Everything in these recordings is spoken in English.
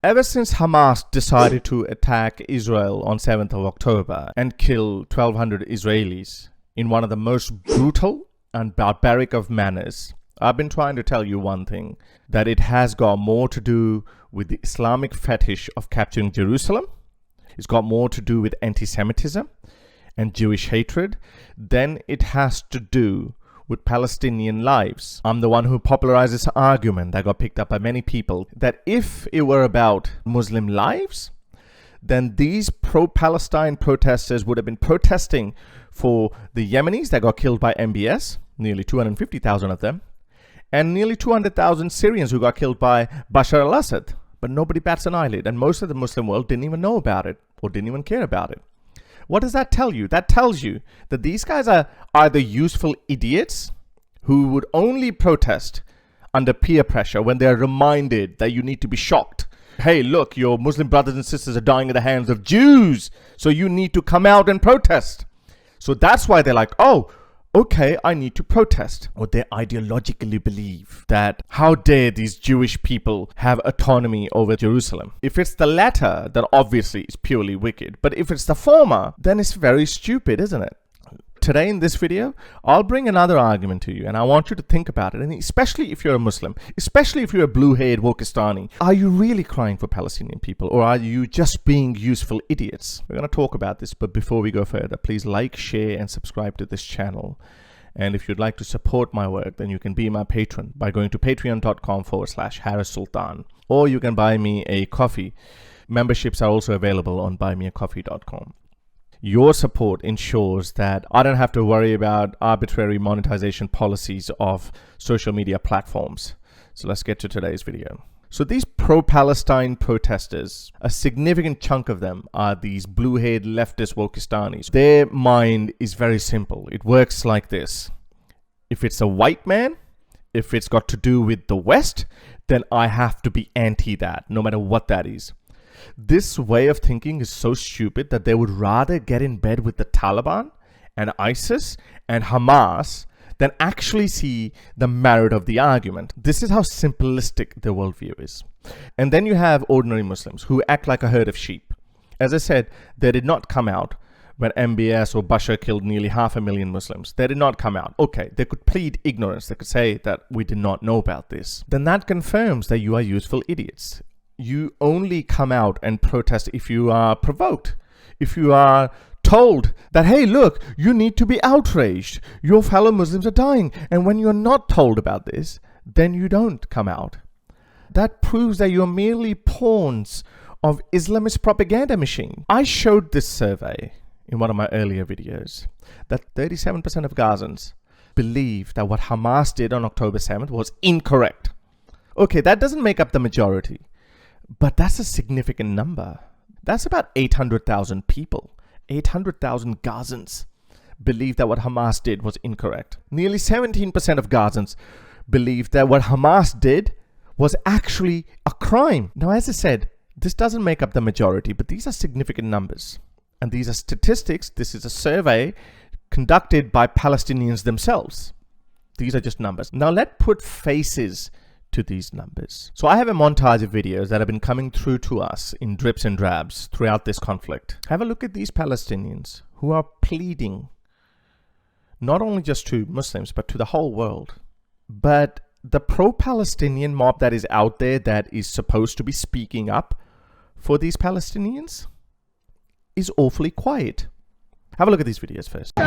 Ever since Hamas decided to attack Israel on 7th of October and kill 1,200 Israelis in one of the most brutal and barbaric of manners, I've been trying to tell you one thing, that it has got more to do with the Islamic fetish of capturing Jerusalem. It's got more to do with antisemitism and Jewish hatred than it has to do with Palestinian lives. I'm the one who popularized this argument that got picked up by many people, that if it were about Muslim lives, then these pro-Palestine protesters would have been protesting for the Yemenis that got killed by MBS, nearly 250,000 of them, and nearly 200,000 Syrians who got killed by Bashar al-Assad. But nobody bats an eyelid, and most of the Muslim world didn't even know about it or didn't even care about it. What does that tell you? That tells you that these guys are either useful idiots who would only protest under peer pressure when they're reminded that you need to be shocked. Hey, look, your Muslim brothers and sisters are dying at the hands of Jews, so you need to come out and protest. So that's why they're like, oh, okay, I need to protest. Or they ideologically believe that how dare these Jewish people have autonomy over Jerusalem. If it's the latter, then obviously it's purely wicked. But if it's the former, then it's very stupid, isn't it? Today in this video, I'll bring another argument to you, and I want you to think about it. And especially if you're a Muslim, especially if you're a blue-haired Wokistani, are you really crying for Palestinian people, or are you just being useful idiots? We're going to talk about this, but before we go further, please like, share, and subscribe to this channel. And if you'd like to support my work, then you can be my patron by going to patreon.com/Sultan, or you can buy me a coffee. Memberships are also available on buymeacoffee.com. Your support ensures that I don't have to worry about arbitrary monetization policies of social media platforms. So let's get to today's video. So these pro-Palestine protesters, a significant chunk of them are these blue-haired leftist Wokistanis. Their mind is very simple. It works like this. If it's a white man, if it's got to do with the West, then I have to be anti that, no matter what that is. This way of thinking is so stupid that they would rather get in bed with the Taliban and ISIS and Hamas than actually see the merit of the argument. This is how simplistic the worldview is. And then you have ordinary Muslims who act like a herd of sheep. As I said, they did not come out when MBS or Bashar killed nearly 500,000 Muslims. They did not come out. Okay, they could plead ignorance. They could say that we did not know about this. Then that confirms that you are useful idiots. You only come out and protest if you are provoked. If you are told that, hey, look, you need to be outraged. Your fellow Muslims are dying. And when you're not told about this, then you don't come out. That proves that you're merely pawns of Islamist propaganda machine. I showed this survey in one of my earlier videos that 37% of Gazans believe that what Hamas did on October 7th was incorrect. Okay, that doesn't make up the majority. But that's a significant number. That's about 800,000 people. 800,000 Gazans believe that what Hamas did was incorrect. Nearly 17% of Gazans believe that what Hamas did was actually a crime. Now, as I said, this doesn't make up the majority, but these are significant numbers. And these are statistics. This is a survey conducted by Palestinians themselves. These are just numbers. Now, let's put faces to these numbers. So I have a montage of videos that have been coming through to us in drips and drabs throughout this conflict. Have a look at these Palestinians who are pleading not only just to Muslims but to the whole world. But the pro-Palestinian mob that is out there that is supposed to be speaking up for these Palestinians is awfully quiet. Have a look at these videos first.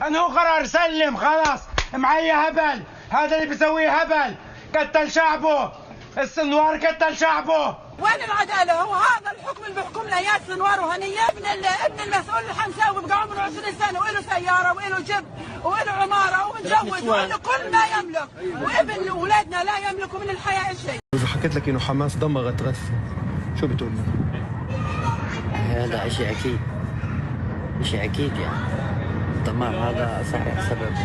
انه قرار سلم خلاص معي هبل. هذا اللي بيسويه هبل. قتل شعبه. السنوار قتل شعبه. وين العداله؟ هو هذا الحكم اللي بيحكمنا يا سنوار وهنيه. ابن المسؤول الحمساوي بقى عمره 20 سنه وله سياره وله جب وله عماره ومتجوز وله كل ما يملك، وابن اولادنا لا يملكوا من الحياه شيء. اذا حكيت لك انه حماس دمغت غزه شو بتقول لك؟ هذا شيء اكيد، شيء اكيد يعني. تمام، هذا صحيح سبب.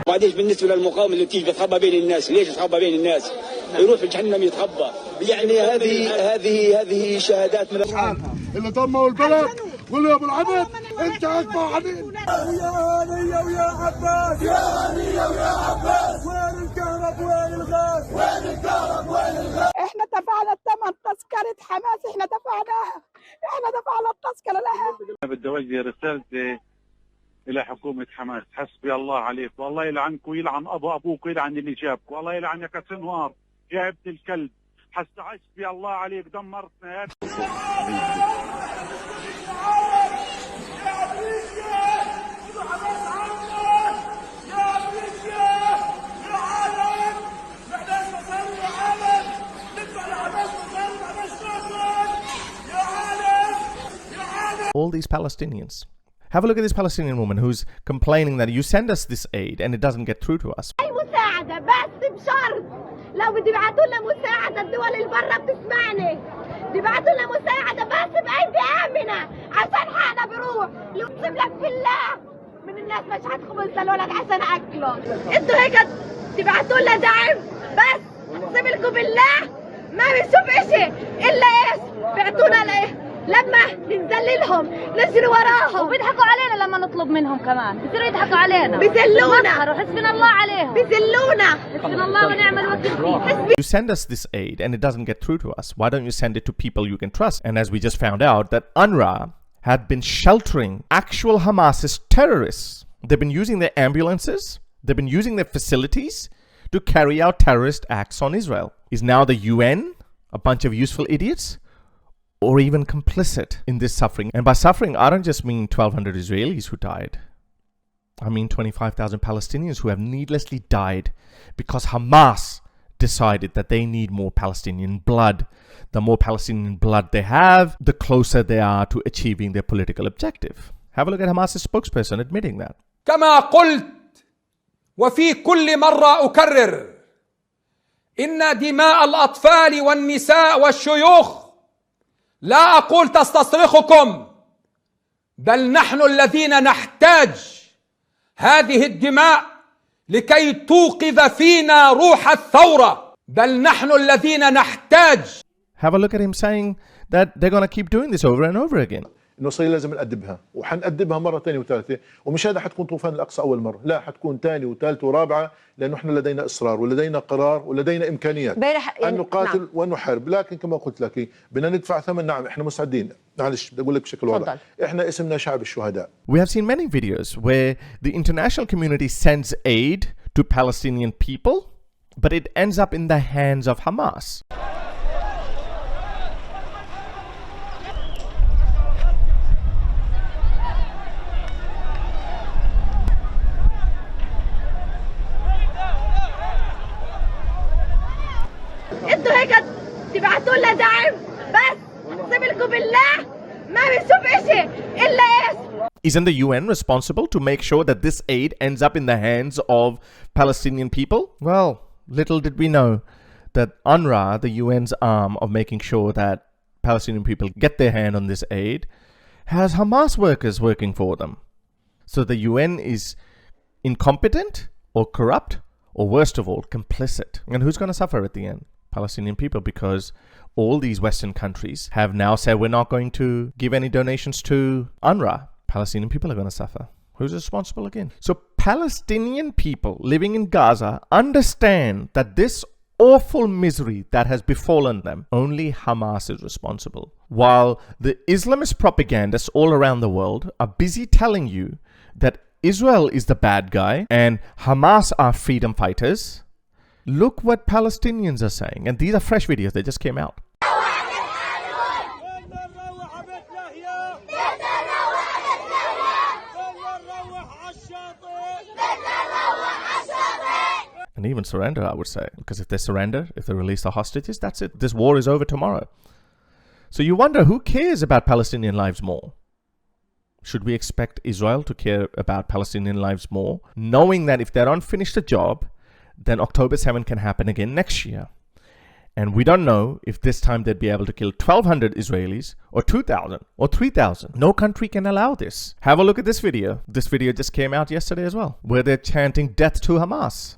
وبعدين بالنسبه للمقاومه اللي بتيجي تتخبى بين الناس، ليش تتخبى بين الناس؟ يروح في جهنم يتخبى. يعني هذه شهادات من اللي دمروا البلد ولا يا ابو العبد انت اكبر حبيب. يا هانيه ويا عباس، يا هانيه ويا عباس، وين الكهرب وين الغاز، وين الكهرب وين الغاز. احنا دفعنا الثمن تذكرة حماس، احنا دفعناها، احنا دفعنا التذكرة لها. انا بدي اوجه رسالتي الى حكومه حماس، حسبي الله عليك، والله يلعنك ويلعن ابوك ويلعن اللي جابك، والله يلعنك يا سنوار يا ابن الكلب، حسبي الله عليك، دمرتنا يا all these Palestinians. Have a look at this Palestinian woman who's complaining that you send us this aid and it doesn't get through to us. اي مساعدة بس بشرط لو بدي يبعثوا لنا مساعدة، الدول اللي برا بتسمعني، بيبعثوا لنا مساعدة بس بأيدي آمنة عشان حقنا بروح. لو اقسم لك بالله من الناس مش هتخبز للولد عشان اكله. انتوا هيك تبعثوا لنا دعم بس اقسم لكم بالله ما بنشوف اشي الا ايش بيعطونا ليه لما ننزللهم نجري وراهم، وبيضحكوا علينا لما نطلب منهم كمان، بيصيروا يضحكوا علينا، بيذلونا، حسبنا الله عليهم، بيذلونا، حسبنا الله ونعم الوكيل فيه. You send us this aid and it doesn't get through to us. Why don't you send it to people you can trust? And as we just found out, that Unrwa had been sheltering actual Hamasist terrorists. They've been using their ambulances, they've been using their facilities to carry out terrorist acts on Israel. Is now the UN a bunch of useful idiots? Or even complicit in this suffering? And by suffering, I don't just mean 1,200 Israelis who died. I mean 25,000 Palestinians who have needlessly died because Hamas decided that they need more Palestinian blood. The more Palestinian blood they have, the closer they are to achieving their political objective. Have a look at Hamas's spokesperson admitting that. كما قلت وفي كل مرة أكرر إن دماء الأطفال والنساء والشيوخ لا أقول تستصرخكم، بل نحن الذين نحتاج هذه الدماء لكي توقظ فينا روح الثورة، بل نحن الذين نحتاج. Have a look at him saying that they're going to keep doing this over and over again. انه صار لازم نأدبها، وحنأدبها مره ثانيه وثالثه، ومش هذا حتكون طوفان الاقصى اول مره، لا حتكون ثانيه وثالثه ورابعه، لانه احنا لدينا اصرار ولدينا قرار ولدينا امكانيات ان نقاتل نعم. ونحارب، لكن كما قلت لك بدنا ندفع ثمن. نعم احنا مستعدين، معلش بدي اقول لك بشكل واضح، احنا اسمنا شعب الشهداء. We have seen many videos where the international community sends aid to Palestinian people, but it ends up in the hands of Hamas. انتوا هيك تبعتوا لنا دعم بس اقسم لكم بالله ما بنشوف اشي الا ايش. Isn't the UN responsible to make sure that this aid ends up in the hands of Palestinian people? Well, little did we know that Unrwa, the UN's arm of making sure that Palestinian people get their hand on this aid, has Hamas workers working for them. So the UN is incompetent or corrupt, or worst of all, complicit. And who's going to suffer at the end? Palestinian people, because all these Western countries have now said we're not going to give any donations to Unrwa. Palestinian people are going to suffer. Who's responsible again? So Palestinian people living in Gaza understand that this awful misery that has befallen them, only Hamas is responsible. While the Islamist propagandists all around the world are busy telling you that Israel is the bad guy and Hamas are freedom fighters, look what Palestinians are saying. And these are fresh videos, they just came out. And even surrender, I would say. Because if they surrender, if they release the hostages, that's it. This war is over tomorrow. So you wonder, who cares about Palestinian lives more? Should we expect Israel to care about Palestinian lives more, knowing that if they don't finish the job, then October 7 can happen again next year? And we don't know if this time they'd be able to kill 1,200 Israelis or 2,000 or 3,000. No country can allow this. Have a look at this video. This video just came out yesterday as well, where they're chanting death to Hamas.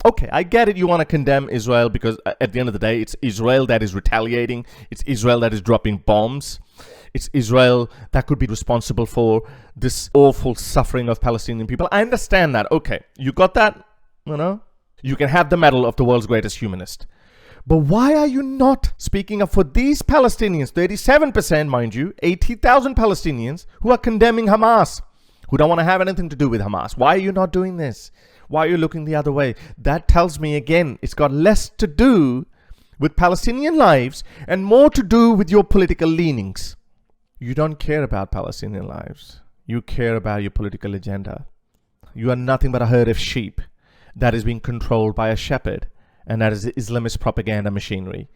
Okay, I get it. You want to condemn Israel because at the end of the day, it's Israel that is retaliating. It's Israel that is dropping bombs. It's Israel that could be responsible for this awful suffering of Palestinian people. I understand that. Okay, you got that? You know? You can have the medal of the world's greatest humanist. But why are you not speaking up for these Palestinians, 37%, mind you, 80,000 Palestinians who are condemning Hamas, who don't want to have anything to do with Hamas? Why are you not doing this? Why are you looking the other way? That tells me, again, it's got less to do with Palestinian lives and more to do with your political leanings. You don't care about Palestinian lives. You care about your political agenda. You are nothing but a herd of sheep that is being controlled by a shepherd, and that is Islamist propaganda machinery.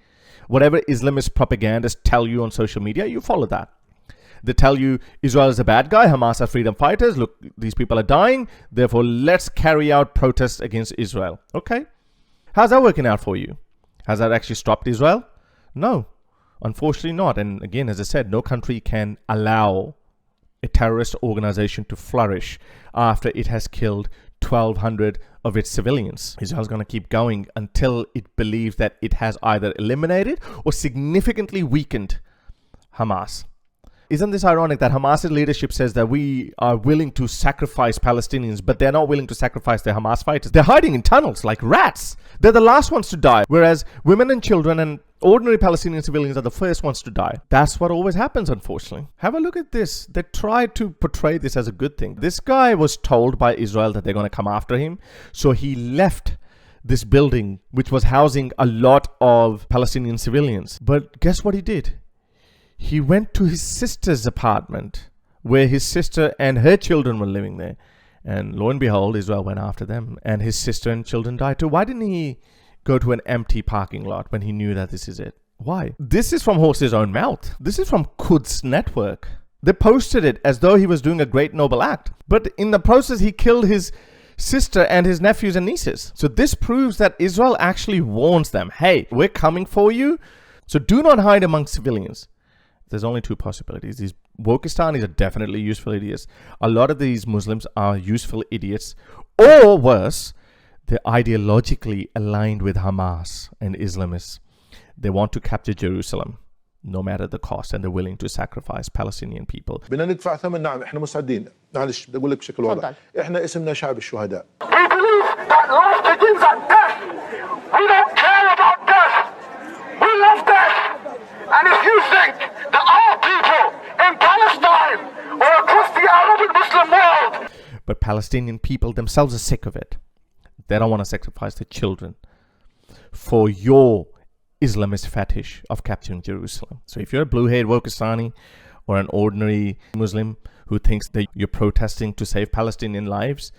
Whatever Islamist propagandists tell you on social media, you follow that. They tell you Israel is a bad guy, Hamas are freedom fighters, look, these people are dying, therefore let's carry out protests against Israel. Okay. How's that working out for you? Has that actually stopped Israel? No, unfortunately not. And again, as I said, no country can allow a terrorist organization to flourish after it has killed 1,200 of its civilians. Israel's going to keep going until it believes that it has either eliminated or significantly weakened Hamas. Isn't this ironic that Hamas's leadership says that we are willing to sacrifice Palestinians, but they're not willing to sacrifice their Hamas fighters? They're hiding in tunnels like rats. They're the last ones to die, whereas women and children and ordinary Palestinian civilians are the first ones to die. That's what always happens, unfortunately. Have a look at this. They tried to portray this as a good thing. This guy was told by Israel that they're going to come after him, so he left this building, which was housing a lot of Palestinian civilians. But guess what he did? He went to his sister's apartment, where his sister and her children were living there. And lo and behold, Israel went after them, and his sister and children died too. Why didn't he go to an empty parking lot when he knew that this is it? Why? This is from horse's own mouth. This is from Quds Network. They posted it as though he was doing a great noble act. But in the process, he killed his sister and his nephews and nieces. So this proves that Israel actually warns them, hey, we're coming for you, so do not hide among civilians. There's only two possibilities. These Wokistanis are definitely useful idiots. A lot of these Muslims are useful idiots. Or worse, they're ideologically aligned with Hamas and Islamists. They want to capture Jerusalem, no matter the cost, and they're willing to sacrifice Palestinian people. بدنا ندفع ثمن. نعم احنا مستعدين. معلش بدي اقول لك بشكل واضح. احنا اسمنا شعب الشهداء. We believe that life begins at death. We don't care about death. We love death. And if you think that our people in Palestine or across the Arab and Muslim world. But Palestinian people themselves are sick of it. They don't want to sacrifice their children for your Islamist fetish of capturing Jerusalem. So if you're a blue-haired Wokistani or an ordinary Muslim who thinks that you're protesting to save Palestinian lives,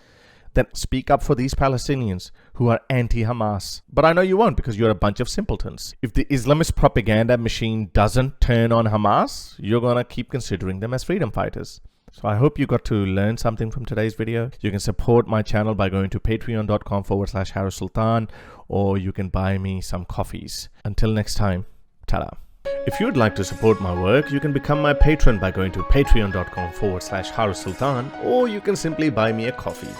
then speak up for these Palestinians who are anti-Hamas. But I know you won't, because you're a bunch of simpletons. If the Islamist propaganda machine doesn't turn on Hamas, you're going to keep considering them as freedom fighters. So I hope you got to learn something from today's video. You can support my channel by going to patreon.com/Harris Sultan, or you can buy me some coffees. Until next time, ta-da. If you'd like to support my work, you can become my patron by going to patreon.com/Harris Sultan, or you can simply buy me a coffee.